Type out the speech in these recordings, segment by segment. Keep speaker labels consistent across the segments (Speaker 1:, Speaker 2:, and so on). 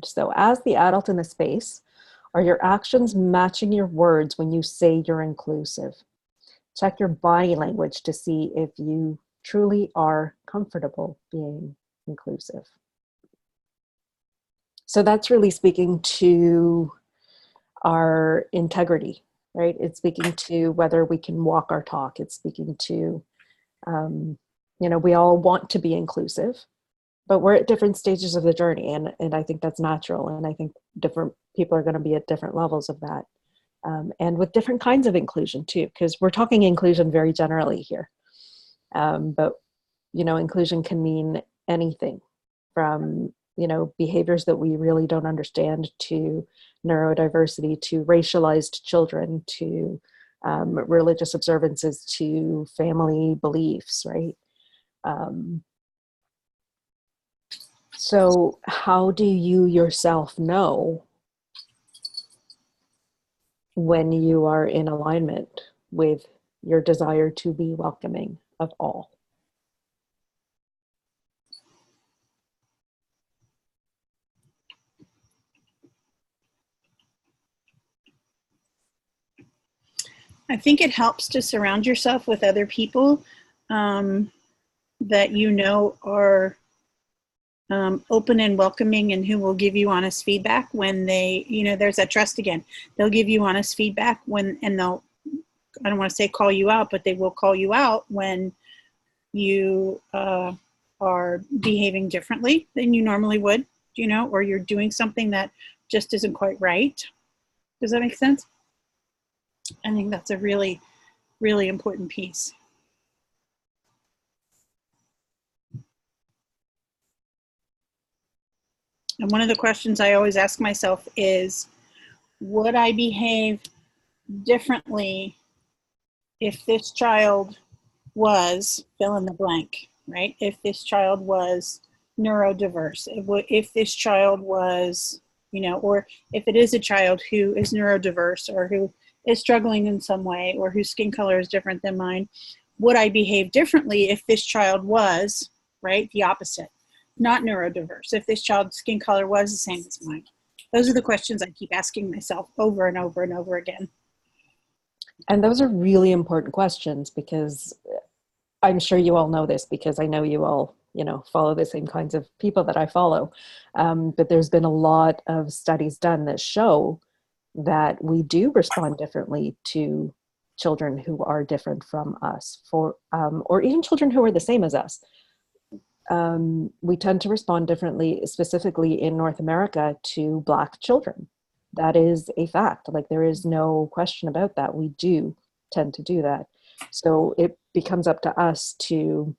Speaker 1: So as the adult in the space, are your actions matching your words when you say you're inclusive? Check your body language to see if you truly are comfortable being inclusive. So that's really speaking to our integrity, right? It's speaking to whether we can walk our talk. It's speaking to, we all want to be inclusive, but we're at different stages of the journey. And I think that's natural. And I think different people are going to be at different levels of that. And with different kinds of inclusion too, because we're talking inclusion very generally here. But, inclusion can mean anything from, behaviors that we really don't understand to neurodiversity, to racialized children, to religious observances, to family beliefs, right? So how do you yourself know when you are in alignment with your desire to be welcoming of all?
Speaker 2: I think it helps to surround yourself with other people that are open and welcoming, and who will give you honest feedback when they, there's that trust again. They'll give you honest feedback and they'll, I don't want to say call you out, but they will call you out when you are behaving differently than you normally would, or you're doing something that just isn't quite right. Does that make sense? I think that's a really, really important piece. And one of the questions I always ask myself is, would I behave differently if this child was fill in the blank, right? If this child was neurodiverse, if this child was, or if it is a child who is neurodiverse or who is struggling in some way, or whose skin color is different than mine, would I behave differently if this child was, right, the opposite, not neurodiverse, if this child's skin color was the same as mine? Those are the questions I keep asking myself over and over and over again.
Speaker 1: And those are really important questions, because I'm sure you all know this, because I know you all, follow the same kinds of people that I follow. But there's been a lot of studies done that show that we do respond differently to children who are different from us, or even children who are the same as us. We tend to respond differently, specifically in North America, to Black children. That is a fact. Like, there is no question about that. We do tend to do that. So it becomes up to us to,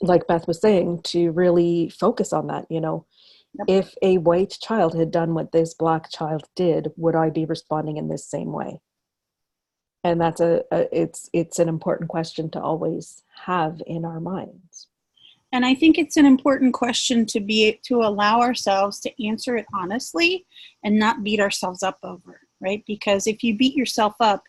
Speaker 1: like Beth was saying, to really focus on that.
Speaker 2: Yep.
Speaker 1: If a white child had done what this Black child did, would I be responding in this same way? And that's it's an important question to always have in our minds.
Speaker 2: And I think it's an important question to allow ourselves to answer it honestly and not beat ourselves up over, right? Because if you beat yourself up,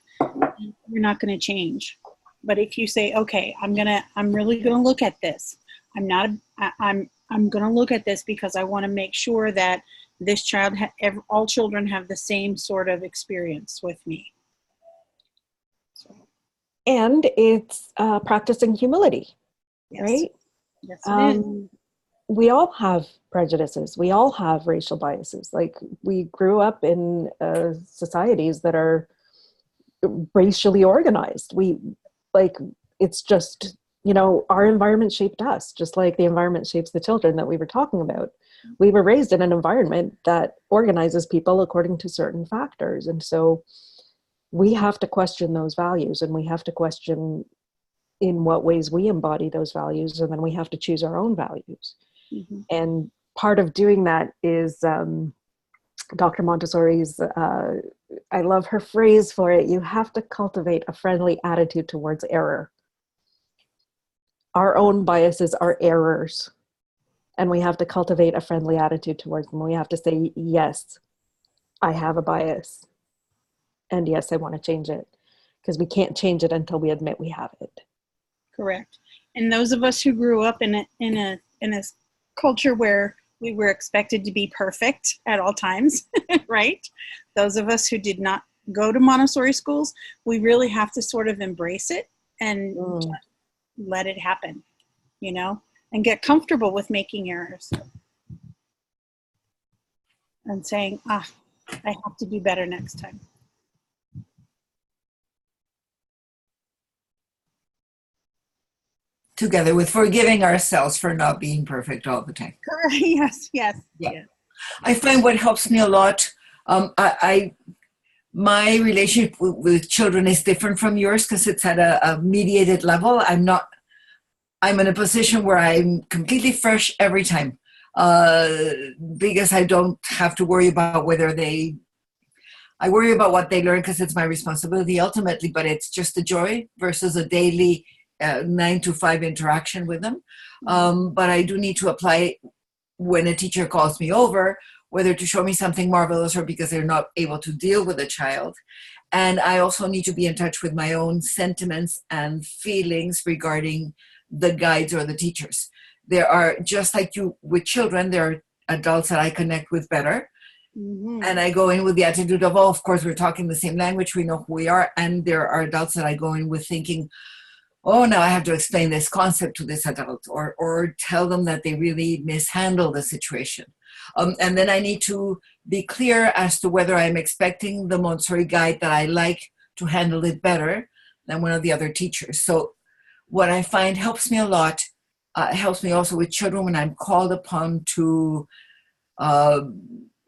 Speaker 2: you're not going to change. But if you say, okay, I'm really going to look at this. I'm going to look at this because I want to make sure that this child, all children have the same sort of experience with me. So.
Speaker 1: And it's practicing humility,
Speaker 2: Yes.
Speaker 1: Right?
Speaker 2: Yes, it is.
Speaker 1: We all have prejudices. We all have racial biases. Like, we grew up in societies that are racially organized. It's just, our environment shaped us, just like the environment shapes the children that we were talking about. We were raised in an environment that organizes people according to certain factors. And so we have to question those values, and we have to question in what ways we embody those values, and then we have to choose our own values.
Speaker 2: Mm-hmm.
Speaker 1: And part of doing that is Dr. Montessori's, I love her phrase for it, you have to cultivate a friendly attitude towards error. Our own biases are errors, and we have to cultivate a friendly attitude towards them. We have to say, yes, I have a bias, and yes, I want to change it, because we can't change it until we admit we have it.
Speaker 2: Correct. And those of us who grew up in a culture where we were expected to be perfect at all times, right? Those of us who did not go to Montessori schools, we really have to sort of embrace it and just let it happen, you know, and get comfortable with making errors and saying, I have to do better next time.
Speaker 3: Together with forgiving ourselves for not being perfect all the time.
Speaker 2: Yes.
Speaker 3: Yeah. I find what helps me a lot, my relationship with children is different from yours because it's at a mediated level. I'm in a position where I'm completely fresh every time because I don't have to worry about I worry about what they learn because it's my responsibility ultimately, but it's just a joy versus a daily 9 to 5 interaction with them. But I do need to apply when a teacher calls me over, whether to show me something marvelous or because they're not able to deal with a child. And I also need to be in touch with my own sentiments and feelings regarding the guides or the teachers. There are, just like you with children, there are adults that I connect with better. And I go in with the attitude of, oh, of course, we're talking the same language, we know who we are. And there are adults that I go in with thinking, oh, now I have to explain this concept to this adult or tell them that they really mishandle the situation. And then I need to be clear as to whether I'm expecting the Montessori guide that I like to handle it better than one of the other teachers. So what I find helps me a lot, helps me also with children when I'm called upon to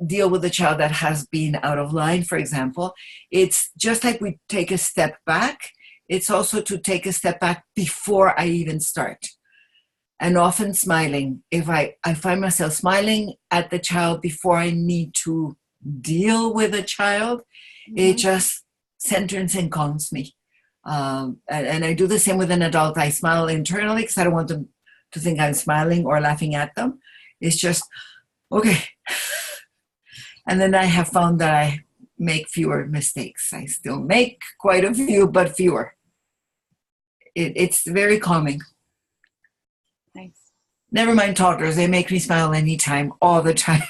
Speaker 3: deal with a child that has been out of line, for example. It's just like we take a step back. It's also to take a step back before I even start. And often smiling. If I find myself smiling at the child before I need to deal with a child, it just centers and calms me. And I do the same with an adult. I smile internally because I don't want them to think I'm smiling or laughing at them. It's just, okay. And then I have found that I make fewer mistakes. I still make quite a few, but fewer. It's very calming.
Speaker 2: Nice.
Speaker 3: Never mind toddlers. They make me smile anytime, all the time.